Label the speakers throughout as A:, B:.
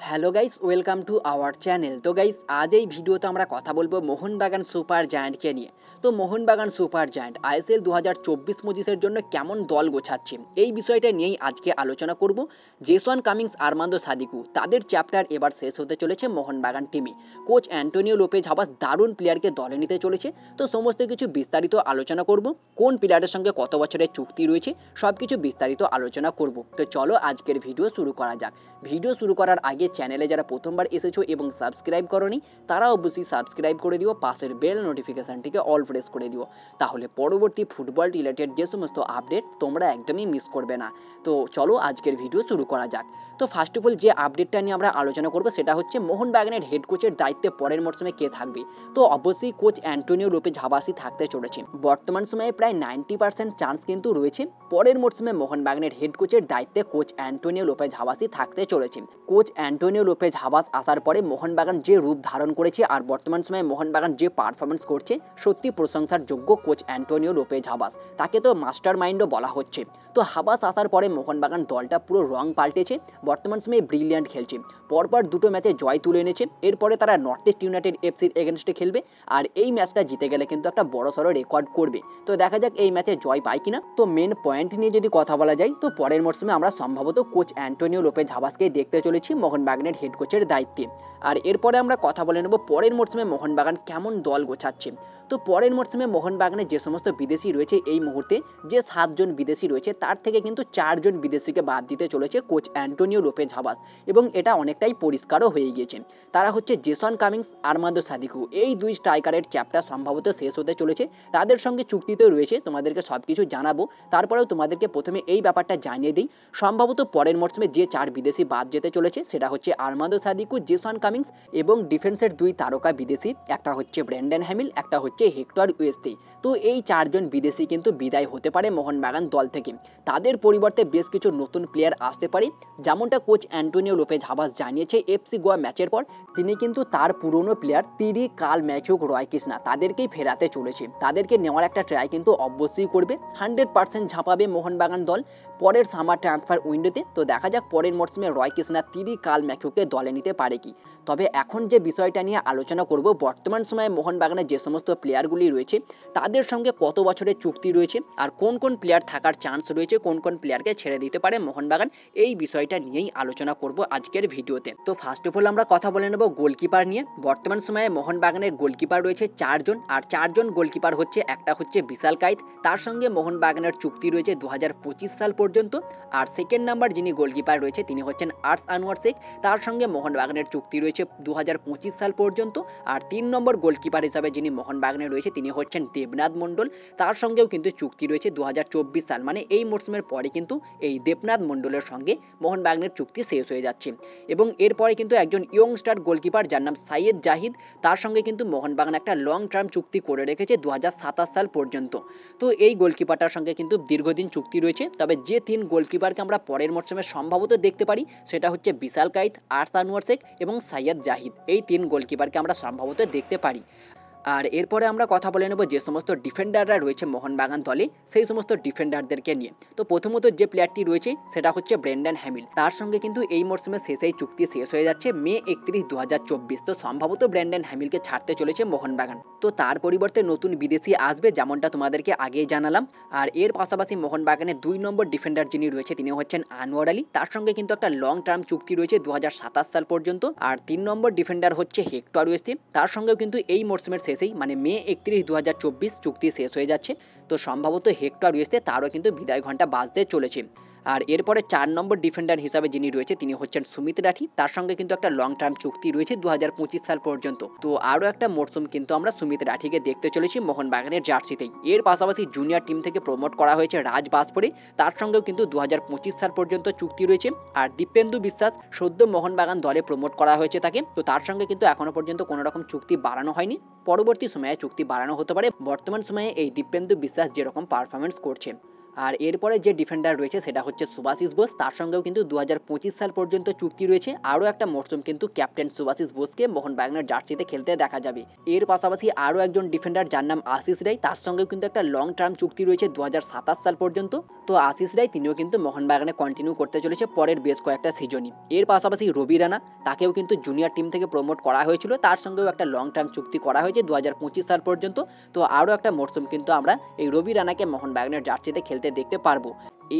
A: Hello guys, welcome to our channel. তো guys, আজ এই ভিডিওতে আমরা কথা বলবো মোহনবাগান সুপার জায়ান্টকে নিয়ে। তো মোহনবাগান সুপার জায়ান্ট আইএসএল 2024-25 জন্য কেমন দল গোছাচ্ছে, এই বিষয়টা নিয়েই আজকে আলোচনা করব। জেসন কামিংস, আর্মান্দো সাদিকু, তাদের চ্যাপ্টার এবার শেষ হতে চলেছে মোহনবাগান টিমে। কোচ অ্যান্টোনিও লোপেজ হাবাস দারুণ প্লেয়ারকে দলে নিতে চলেছে। তো সমস্ত কিছু বিস্তারিত আলোচনা করব, কোন প্লেয়ারের সঙ্গে কত বছরের চুক্তি রয়েছে সব কিছু বিস্তারিত আলোচনা করব। তো চলো আজকের ভিডিও শুরু করা যাক। ভিডিও শুরু করার আগে চ্যানেলে যারা প্রথমবার এসেছো এবং সাবস্ক্রাইব করোনি তারা অবশ্যই সাবস্ক্রাইব করে দিও, পাশের বেল নোটিফিকেশানটিকে অল প্রেস করে দিও, তাহলে পরবর্তী ফুটবল রিলেটেড যে সমস্ত আপডেট তোমরা একদমই মিস করবে না। তো চলো আজকের ভিডিও শুরু করা যাক। তো ফার্স্ট অফ অল যে আপডেটটা নিয়ে আমরা আলোচনা করবো সেটা হচ্ছে মোহনবাগানের হেড কোচের দায়িত্বে পরের মরশুমে কে থাকবে। তো অবশ্যই কোচ অ্যান্টোনিও লোপেজ হাবাসই থাকতে চলেছে। বর্তমান সময়ে প্রায় 90% চান্স কিন্তু রয়েছে পরের মরশুমে মোহনবাগানের হেড কোচের দায়িত্বে কোচ অ্যান্টোনিও লোপেজ হাবাসই থাকতে চলেছে। কোচ অ্যান্টোনিও লোপেজ হাবাস আসার পরে মোহনবাগান যে রূপ ধারণ করেছে আর বর্তমান সময়ে মোহনবাগান যে পারফরমেন্স করছে সত্যি প্রশংসার যোগ্য কোচ অ্যান্টোনিও লোপেজ হাবাস। তাকে তো মাস্টার মাইন্ডও বলা হচ্ছে। তো হাবাস আসার পরে মোহনবাগান দলটা পুরো রং পাল্টেছে, বর্তমান সময়ে ব্রিলিয়ান্ট খেলছে, পরপর দুটো ম্যাচে জয় তুলে এনেছে। এরপরে তারা নর্থ ইস্ট ইউনাইটেড এফসির এগেনস্টে খেলবে আর এই ম্যাচটা জিতে গেলে কিন্তু একটা বড়সড় রেকর্ড করবে। তো দেখা যাক এই ম্যাচে জয় পায় কিনা। তো মেন পয়েন্ট নিয়ে যদি কথা বলা যায় তো পরের মরশুমে আমরা সম্ভবত কোচ অ্যান্টোনিও লোপেজ হাবাসকেই দেখতে চলেছি মোহনবাগানের হেড কোচের দায়িত্বে। আর এরপরে আমরা কথা বলে নেব পরের মরশুমে মোহনবাগান কেমন দল গোছাচ্ছে। তো পরের মরশুমে মোহনবাগানে যে সমস্ত বিদেশি রয়েছে এই মুহূর্তে যে 7 জন বিদেশি রয়েছে তার থেকে কিন্তু 4 জন বিদেশিকে বাদ দিতে চলেছে কোচ অ্যান্টোনিও লোপেজ হাবাস, এবং এটা অনেকটাই পরিষ্কারও হয়ে গিয়েছে। তারা হচ্ছে জেসন কামিংস, আর্মান্দো সাদিকু। এই দুই স্ট্রাইকারের চ্যাপ্টার সম্ভবত শেষ হতে চলেছে, তাদের সঙ্গে চুক্তিতে রয়েছে, তোমাদেরকে সব কিছু জানাবো। তারপরেও তোমাদেরকে প্রথমে এই ব্যাপারটা জানিয়ে দিই, সম্ভবত পরের মরশুমে যে 4 বিদেশি বাদ যেতে চলেছে সেটা হচ্ছে আর্মান্দো সাদিকু, জেসন কামিংস এবং ডিফেন্সের 2 তারকা বিদেশি, একটা হচ্ছে ব্রেন্ডন হ্যামিল, একটা হচ্ছে হেক্টর ওয়েস্তি। তো এই 4 জন বিদেশি কিন্তু বিদায় হতে পারে মোহনবাগান দল থেকে। তাদের পরিবর্তে বেশ কিছু নতুন প্লেয়ার আসতে পারে, যেমনটা কোচ অ্যান্টোনিও লোপেজ হাবাস জানিয়েছে এফসি গোয়া ম্যাচের পর। তিনি কিন্তু তার পুরনো প্লেয়ার তিরি, কাল ম্যাকিউক, রয় কৃষ্ণা তাদেরকেই ফেরাতে চলেছে। তাদেরকে নেওয়ার একটা ট্রাই কিন্তু অবশ্যই করবে, 100% ঝাঁপাবে মোহনবাগান দল পরের সামার ট্রান্সফার উইন্ডোতে। তো দেখা যাক পরের মরশুমে রয় কৃষ্ণা, তিরি, কাল ম্যাকিউকে দলে নিতে পারে কি। তবে এখন যে বিষয়টা নিয়ে আলোচনা করব, বর্তমান সময়ে মোহনবাগানে যে সমস্ত প্লেয়ারগুলি রয়েছে তাদের সঙ্গে কত বছরের চুক্তি রয়েছে আর কোন কোন প্লেয়ার থাকার চান্স রয়েছে, কোন কোন প্লেয়ারকে ছেড়ে দিতে পারে মোহনবাগান, এই বিষয়টা নিয়েই আলোচনা করব আজকের ভিডিওতে। তো ফার্স্ট অফ অল আমরা কথা বলে নেব গোলকিপার নিয়ে। বর্তমান সময়ে মোহনবাগানের গোলকিপার রয়েছে 4 জন, আর 4 জন গোলকিপার হচ্ছে, একটা হচ্ছে বিশাল কাইত, তার সঙ্গে মোহনবাগানের চুক্তি রয়েছে 2025 সাল পর্যন্ত। আর সেকেন্ড নাম্বার যিনি গোলকিপার রয়েছে তিনি হচ্ছেন আর্স আনোয়ার শেখ, তার সঙ্গে মোহনবাগানের চুক্তি রয়েছে 2025 সাল পর্যন্ত। আর 3 নম্বর গোলকিপার হিসাবে যিনি মোহনবাগানে রয়েছে তিনি হচ্ছেন দেবনাথ মণ্ডল, তার সঙ্গেও কিন্তু চুক্তি রয়েছে 2024 সাল, মানে এই মরশুমের পরে কিন্তু এই দেবনাথ মণ্ডলের সঙ্গে মোহনবাগানের চুক্তি শেষ হয়ে যাচ্ছে। এবং এরপরে কিন্তু একজন ইয়ং স্টার গোলকিপার যার নাম সাইয়েদ জাহিদ, তার সঙ্গে কিন্তু মোহনবাগান একটা লং টার্ম চুক্তি করে রেখেছে 2027 সাল পর্যন্ত। তো এই গোলকিপারটার সঙ্গে কিন্তু দীর্ঘদিন চুক্তি রয়েছে। তবে যে 3 গোলকিপারকে আমরা পরের মরশুমে সম্ভবত দেখতে পারি সেটা হচ্ছে বিশাল কাইত, আর্স আনোয়ার শেখ এবং সাইয়েদ জাহিদ। এই 3 গোলকিপারকে আমরা সম্ভবত দেখতে পারি। আর এরপরে আমরা কথা বলে নেব যে সমস্ত ডিফেন্ডাররা রয়েছে মোহনবাগান দলে সেই সমস্ত ডিফেন্ডারদেরকে নিয়ে। তো প্রথমত যে প্লেয়ারটি রয়েছে সেটা হচ্ছে ব্রেন্ডন হ্যামিল, তার সঙ্গে কিন্তু এই মরশুমে শেষেই চুক্তি শেষ হয়ে যাচ্ছে মে 31, 2024। তো সম্ভবত ব্রেন্ডন হ্যামিলকে ছাড়তে চলেছে মোহনবাগান। তো তার পরিবর্তে নতুন বিদেশি আসবে, যেমনটা তোমাদেরকে আগেই জানালাম। আর এর পাশাপাশি মোহনবাগানের 2 নম্বর ডিফেন্ডার যিনি রয়েছে তিনি হচ্ছেন আনোয়ার আলী, তার সঙ্গে কিন্তু একটা লং টার্ম চুক্তি রয়েছে 2027 সাল পর্যন্ত। আর 3 নম্বর ডিফেন্ডার হচ্ছে হেক্টর ওয়েস্তি, তার সঙ্গেও কিন্তু এই মরশুমের শেষেই মানে মে 31, 2024 চুক্তি শেষ হয়ে যাচ্ছে। তো সম্ভবত হেক্টর ওয়েস্তে তারও কিন্তু বিদায় ঘন্টা বাজতে চলেছে। আর এরপরে 4 নম্বর ডিফেন্ডার হিসাবে যিনি রয়েছে তিনি হচ্ছেন সুমিত রাঠি, তার সঙ্গে কিন্তু একটা লং টার্ম চুক্তি রয়েছে 2025 সাল পর্যন্ত। তো আরও একটা মরশুম কিন্তু আমরা সুমিত রাঠিকে দেখতে চলেছি মোহনবাগানের জার্সিতেই। এর পাশাপাশি জুনিয়র টিম থেকে প্রমোট করা হয়েছে রাজ বাসপরে, তার সঙ্গেও কিন্তু 2025 সাল পর্যন্ত চুক্তি রয়েছে। আর দীপেন্দু বিশ্বাস সদ্য মোহনবাগান দলে প্রমোট করা হয়েছে তাকে, তো তার সঙ্গে কিন্তু এখনও পর্যন্ত কোনো রকম চুক্তি বাড়ানো হয়নি, পরবর্তী সময়ে চুক্তি বাড়ানো হতে পারে বর্তমান সময়ে এই দীপেন্দু বিশ্বাস যেরকম পারফরমেন্স করছে। আর এরপরে যে ডিফেন্ডার রয়েছে সেটা হচ্ছে সুভাশিস বোস, তার সঙ্গেও কিন্তু 2025 সাল পর্যন্ত চুক্তি রয়েছে। আরও একটা মরশুম কিন্তু ক্যাপ্টেন সুভাশিস বোসকে মোহনবাগানের জার্সিতে খেলতে দেখা যাবে। এর পাশাপাশি আরও একজন ডিফেন্ডার যার নাম আশিস রায়, তার সঙ্গেও কিন্তু একটা লং টার্ম চুক্তি রয়েছে 2027 সাল পর্যন্ত। তো আশিস রায় তিনিও কিন্তু মোহনবাগানে কন্টিনিউ করতে চলেছে পরের বেশ কয়েকটা সিজনই। এর পাশাপাশি রবি রানা, তাকেও কিন্তু জুনিয়র টিম থেকে প্রমোট করা হয়েছিল, তার সঙ্গেও একটা লং টার্ম চুক্তি করা হয়েছে 2025 সাল পর্যন্ত। তো আরও একটা মরশুম কিন্তু আমরা এই রবি রানাকে মোহনবাগানের জার্সিতে খেলতে দেখতে পারবো।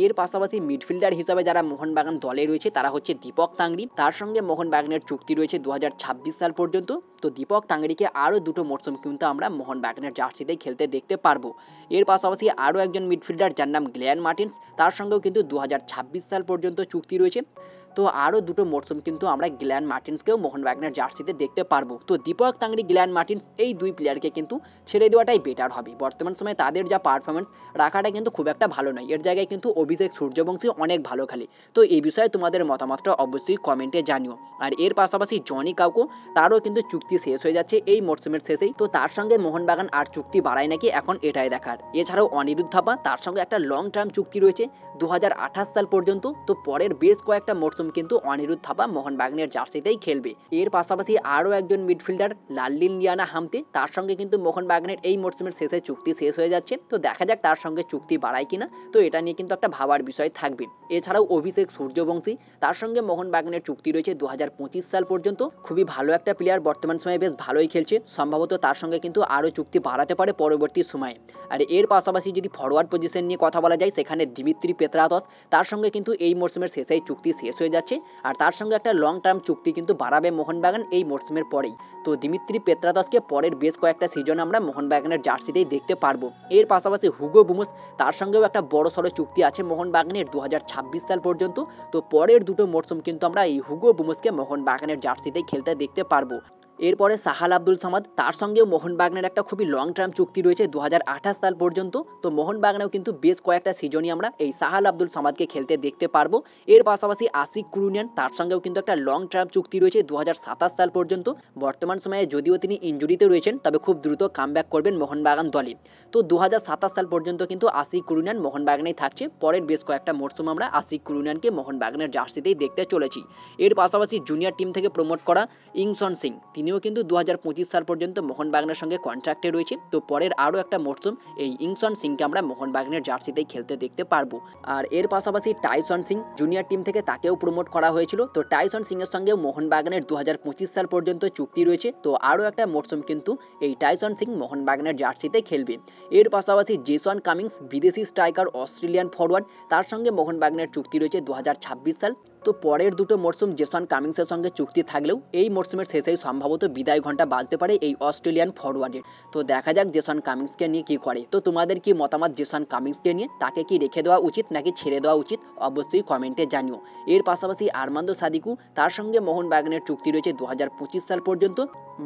A: এর পাশাপাশি মিডফিল্ডার হিসাবে যারা মোহনবাগান দলে রয়েছে তারা হচ্ছে দীপক তাংড়ি, তার সঙ্গে মোহনবাগানের চুক্তি রয়েছে 2026 সাল পর্যন্ত। তো দীপক তাংড়িকে আরও দুটো মরশুম কিন্তু আমরা মোহনবাগানের জার্সিতে খেলতে দেখতে পারবো। এর পাশাপাশি আরও একজন মিডফিল্ডার যার নাম গ্লেয়ান মার্টিন্স, তার সঙ্গেও কিন্তু 2026 সাল পর্যন্ত চুক্তি রয়েছে। তো আরও দুটো মরশুম কিন্তু আমরা গ্লেয়ান মার্টিন্সকেও মোহনবাগানের জার্সিতে দেখতে পারবো। তো দীপক তাংড়ি, গ্লেয়ান মার্টিন্স এই দুই প্লেয়ারকে কিন্তু ছেড়ে দেওয়াটাই বেটার হবে। বর্তমান সময়ে তাদের যা পারফরমেন্স রাখাটা কিন্তু খুব একটা ভালো নয়। এর জায়গায় কিন্তু অভিষেক সূর্যবংশী অনেক ভালো খেলে। তো এই বিষয়ে তোমাদের মতামতটা অবশ্যই কমেন্টে জানিও। আর এর পাশাপাশি জনি কাউকো, তারও কিন্তু চুক্তি শেষ হয়ে যাচ্ছে এই মরশুমের শেষেই। তো তার সঙ্গে মোহনবাগান আর চুক্তি বাড়ায় নাকি এখন এটাই দেখার। এছাড়াও অনিরুদ্ধ থাপা, তার সঙ্গে একটা লং টার্ম চুক্তি রয়েছে 2028 সাল পর্যন্ত। তো পরের বেশ কয়েকটা মরশুম কিন্তু অনিরুদ্ধ থাপা মোহনবাগানের জার্সিতেই খেলবে। এর পাশাপাশি আরও একজন মিডফিল্ডার লাল্লিন লিয়ানা হামতে, তার সঙ্গে কিন্তু মোহনবাগানের এই মরশুমের শেষে চুক্তি শেষ হয়ে যাচ্ছে। তো দেখা যাক তার সঙ্গে চুক্তি বাড়ায় কিনা, তো এটা নিয়ে কিন্তু একটা ভাবার বিষয় থাকবে। এছাড়াও অভিষেক সূর্যবংশী, তার সঙ্গে মোহনবাগানের চুক্তি রয়েছে 2025 সাল পর্যন্ত। খুবই ভালো একটা প্লেয়ার, বর্তমান সময়ে বেশ ভালোই খেলছে। সম্ভবত তার সঙ্গে কিন্তু আরও চুক্তি বাড়াতে পারে পরবর্তী সময়ে। আর এর পাশাপাশি যদি ফরওয়ার্ড পজিশন নিয়ে কথা বলা যায়, সেখানে দিমিত্রি পেত্রাতস, তার সঙ্গে কিন্তু এই মরশুমের শেষেই চুক্তি শেষ হয়ে যাচ্ছে। আর তার সঙ্গে একটা লং টার্ম চুক্তি কিন্তু বাড়াবে মোহনবাগান এই মরশুমের পরেই। তো দিমিত্রি পেত্রাতসকে পরের বেশ কয়েকটা সিজন আমরা মোহনবাগানের জার্সিতেই দেখতে পারবো। এর পাশাপাশি হুগো বুমোস, তার সঙ্গেও একটা বড় সড়ো চুক্তি আছে মোহনবাগানের 2026 সাল পর্যন্ত। তো পরের দুটো মরশুম কিন্তু আমরা এই হুগো বুমোসকে মোহনবাগানের জার্সিতেই খেলতে দেখতে পারবো। এরপরে সাহাল আব্দুল সামাদ, তার সঙ্গেও মোহনবাগানের একটা খুবই লং টার্ম চুক্তি রয়েছে 2028 সাল পর্যন্ত। তো মোহনবাগানেও কিন্তু বেশ কয়েকটা সিজনই আমরা এই সাহাল আব্দুল সামাদকে খেলতে দেখতে পারবো। এর পাশাপাশি আশিক কুরুনিয়ান, তার সঙ্গেও কিন্তু একটা লং টার্ম চুক্তি রয়েছে 2027 সাল পর্যন্ত। বর্তমান সময়ে যদিও তিনি ইনজুরিতে রয়েছেন, তবে খুব দ্রুত কামব্যাক করবেন মোহনবাগান দলে। তো 2027 সাল পর্যন্ত কিন্তু আশিক কুরুনিয়ান মোহনবাগানেই থাকছে। পরের বেশ কয়েকটা মরশুম আমরা আশিক কুরুনিয়ানকে মোহনবাগানের জার্সিতেই দেখতে চলেছি। এর পাশাপাশি জুনিয়র টিম থেকে প্রমোট করা ইংসন সিং, তিনিও কিন্তু 2025 সাল পর্যন্ত মোহনবাগানের সঙ্গে কন্ট্রাক্টে রয়েছে। তো পরের আরও একটা মরশুম এই ইংসন সিংকে আমরা মোহনবাগানের জার্সিতেই খেলতে দেখতে পারবো। আর এর পাশাপাশি টাইসন সিং, জুনিয়র টিম থেকে তাকেও প্রমোট করা হয়েছিল। তো টাইসন সিংয়ের সঙ্গেও মোহনবাগানের 2025 সাল পর্যন্ত চুক্তি রয়েছে। তো আরও একটা মরশুম কিন্তু এই টাইসন সিং মোহনবাগানের জার্সিতে খেলবে। এর পাশাপাশি জেসন কামিংস, বিদেশি স্ট্রাইকার, অস্ট্রেলিয়ান ফরওয়ার্ড, তার সঙ্গে মোহনবাগানের চুক্তি রয়েছে 2026 সাল। তো পরের দুটো মরশুম জেসন কামিংসের সঙ্গে চুক্তি থাকলেও এই মরশুমের শেষেই সম্ভবত বিদায় ঘণ্টা বাজতে পারে এই অস্ট্রেলিয়ান ফরওয়ার্ডের। তো দেখা যাক জেসন কামিংসকে নিয়ে কী করে। তো তোমাদের কি মতামত জেসন কামিংসকে নিয়ে? তাকে কি রেখে দেওয়া উচিত নাকি ছেড়ে দেওয়া উচিত? অবশ্যই কমেন্টে জানিও। এর পাশাপাশি আর্মান্দো সাদিকু, তার সঙ্গে মোহনবাগানের চুক্তি রয়েছে 2025 সাল পর্যন্ত।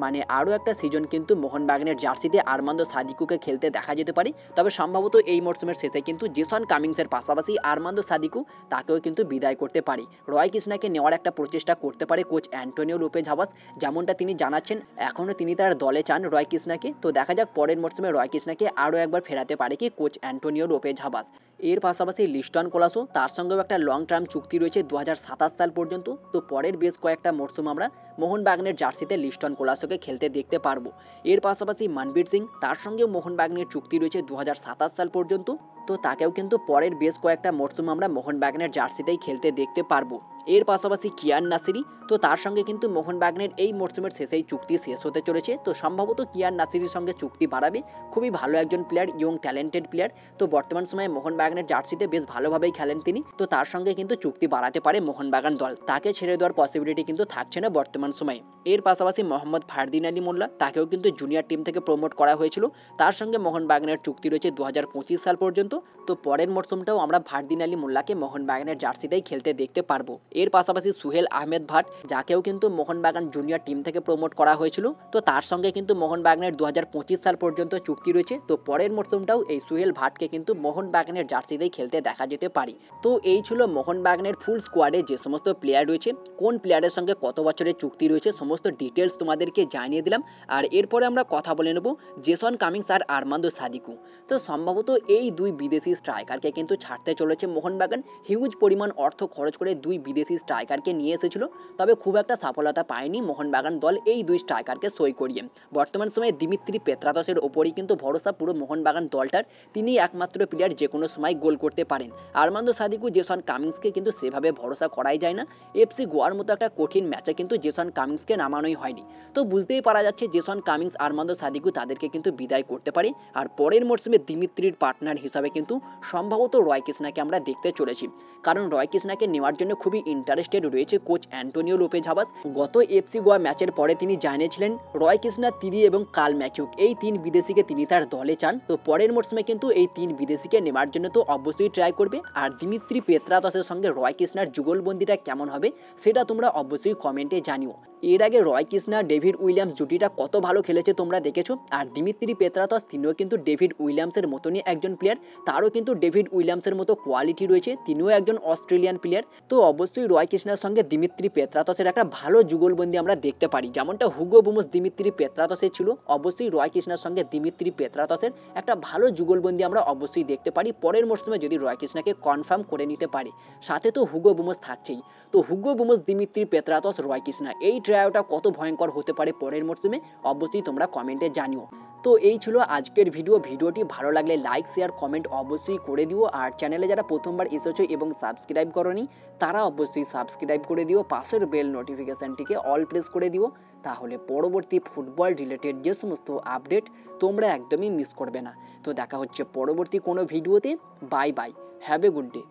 A: মানে আরও একটা সিজন কিন্তু মোহনবাগানের জার্সিতে আর্মান্দো সাদিকুকে খেলতে দেখা যেতে পারে। তবে সম্ভবত এই মরশুমের শেষে কিন্তু জেসন কামিংসের পাশাপাশি আর্মান্দো সাদিকু তাকেও কিন্তু বিদায় করতে পারে। রয় কৃষ্ণাকে নেওয়ার একটা প্রচেষ্টা করতে পারে কোচ অ্যান্টোনিও লোপেজ হাবাস, যেমনটা তিনি জানাচ্ছেন। এখনও তিনি তার দলে চান রয় কৃষ্ণাকে। তো দেখা যাক পরের মরশুমে রয় কৃষ্ণাকে আরও একবার ফেরাতে পারে কি কোচ অ্যান্টোনিও লোপেজ হাবাস। এর পাশাপাশি লিস্টন কোলাসো, তার সঙ্গেও একটা লং টার্ম চুক্তি রয়েছে 2027 সাল পর্যন্ত। তো পরের বেশ কয়েকটা মরশুম আমরা মোহনবাগানের জার্সিতে লিস্টন কোলাসোকে খেলতে দেখতে পারবো। এর পাশাপাশি মনবীর সিং, তার সঙ্গেও মোহনবাগানের চুক্তি রয়েছে 2027 সাল পর্যন্ত। তো তাকেও কিন্তু পরের বেশ কয়েকটা মরশুম আমরা মোহনবাগানের জার্সিতেই খেলতে দেখতে পারবো। এর পাশাপাশি কিয়ান নাসিরি, তো তার সঙ্গে কিন্তু মোহনবাগানের এই মরশুমের শেষেই চুক্তি শেষ হতে চলেছে। তো সম্ভবত কিয়ান নাসিরির সঙ্গে চুক্তি বাড়াবে। খুবই ভালো একজন প্লেয়ার, ইয়ং ট্যালেন্টেড প্লেয়ার। তো বর্তমান সময়ে মোহনবাগানের জার্সিতে বেশ ভালোভাবেই খেলেন তিনি। তো তার সঙ্গে কিন্তু চুক্তি বাড়াতে পারে মোহনবাগান দল। তাকে ছেড়ে দেওয়ার পসিবিলিটি কিন্তু থাকছে না বর্তমান সময়ে। এর পাশাপাশি মোহাম্মদ ফারদিন আলী মোল্লা, তাকেও কিন্তু জুনিয়র টিম থেকে প্রমোট করা হয়েছিল। তার সঙ্গে মোহনবাগানের চুক্তি রয়েছে 2025 সাল পর্যন্ত। তো পরের মরশুমটাও আমরা ফারদিন আলী মোল্লাকে মোহনবাগানের জার্সিতেই খেলতে দেখতে পারবো। এর পাশাপাশি সুহেল আহমেদ ভাট, যাকেও কিন্তু মোহনবাগান জুনিয়র টিম থেকে প্রমোট করা হয়েছিল। তো তার সঙ্গে কিন্তু মোহনবাগানের 2025 সাল পর্যন্ত চুক্তি রয়েছে। তো পরের মরশুমটাও এই সুহেল ভাটকে কিন্তু মোহনবাগানের জার্সিতেই খেলতে দেখা যেতে পারে। তো এই ছিল মোহনবাগানের ফুল স্কোয়াডে যে সমস্ত প্লেয়ার রয়েছে, কোন প্লেয়ারের সঙ্গে কত বছরের চুক্তি রয়েছে, সমস্ত ডিটেলস তোমাদেরকে জানিয়ে দিলাম। আর এরপরে আমরা কথা বলে নেব জেসন কামিংস আর আর্মান্দো সাদিকু। তো সম্ভবত এই দুই বিদেশি স্ট্রাইকারকে কিন্তু ছাড়তে চলেছে মোহনবাগান। হিউজ পরিমাণ অর্থ খরচ করে 2 বিদেশি স্ট্রাইকারকে নিয়ে এসেছিল, তবে খুব একটা সফলতা পায়নি মোহনবাগান দল এই 2 স্ট্রাইকারকে সই করিয়ে। বর্তমান সময়ে দিমিত্রি পেত্রাতসের ওপরই কিন্তু ভরসা পুরো মোহনবাগান দলটার। তিনি একমাত্র প্লেয়ার যে কোনো সময় গোল করতে পারেন। আর্মান্দো সাদিকু, জেসন কামিন্সকে কিন্তু সেভাবে ভরসা করাই যায় না। এফসি গোয়ার মতো একটা কঠিন ম্যাচে কিন্তু জেসন কামিন্সকে নামানোই হয়নি। তো বুঝতেই পারা যাচ্ছে জেসন কামিন্স, আর্মান্দো সাদিকু তাদেরকে কিন্তু বিদায় করতে পারে। আর পরের মরশুমে দিমিত্রির পার্টনার হিসাবে কিন্তু সম্ভবত রয় কৃষ্ণাকে আমরা দেখতে চলেছি, কারণ রয় কৃষ্ণাকে নেওয়ার জন্য খুবই ইন্টারেস্টেড রয়েছে কোচ অ্যান্টোনিও লোপেজ হাবাস। গত এফসি গোয়া ম্যাচের পরে তিনি জানিয়েছিলেন রয় কৃষ্ণা, তিরি এবং কাল ম্যাকিউক এই 3 বিদেশিকে তিনি তার দলে চান। তো পরের মরশুমে কিন্তু এই 3 বিদেশিকে নেওয়ার জন্য তো অবশ্যই ট্রাই করবে। আর দিমিত্রি পেত্রাতসের সঙ্গে রয় কৃষ্ণার যুগলবন্দিটা কেমন হবে সেটা তোমরা অবশ্যই কমেন্টে জানিও। এর আগে রয় কৃষ্ণা ডেভিড উইলিয়ামস জুটিটা কত ভালো খেলেছে তোমরা দেখেছো। আর দিমিত্রি পেত্রাতস তিনিও কিন্তু ডেভিড উইলিয়ামসের মতনই একজন প্লেয়ার, তারও কিন্তু ডেভিড উইলিয়ামসের মতো কোয়ালিটি রয়েছে, তিনিও একজন অস্ট্রেলিয়ান প্লেয়ার। তো অবশ্যই রয় কৃষ্ণার সঙ্গে দিমিত্রি পেত্রাতসের একটা ভালো যুগলবন্দি আমরা দেখতে পারি, যেমনটা হুগো বুমস দিমিত্রি পেত্রাতসের ছিল। অবশ্যই রয় কৃষ্ণার সঙ্গে দিমিত্রি পেত্রাতসের একটা ভালো যুগলবন্দি আমরা অবশ্যই দেখতে পারি পরের মরশুমে, যদি রয় কৃষ্ণাকে কনফার্ম করে নিতে পারে। সাথে তো হুগো বুমস থাকছেই। তো হুগো বুমস, দিমিত্রি পেত্রাতস, রয় কৃষ্ণা এই ট্রায়োটা কত ভয়ঙ্কর হতে পারে পরের মরশুমে অবশ্যই তোমরা কমেন্টে জানিও। তো এই ছিল আজকের ভিডিওটি ভালো লাগলে লাইক শেয়ার কমেন্ট অবশ্যই করে দিও। আর চ্যানেলে যারা প্রথমবার এসেছো এবং সাবস্ক্রাইব করোনি তারা অবশ্যই সাবস্ক্রাইব করে দিও, পাশের বেল নোটিফিকেশানটিকে অল প্রেস করে দিও, তাহলে পরবর্তী ফুটবল রিলেটেড যে সমস্ত আপডেট তোমরা একদমই মিস করবে না। তো দেখা হচ্ছে পরবর্তী কোনো ভিডিওতে। Bye bye, have a good day.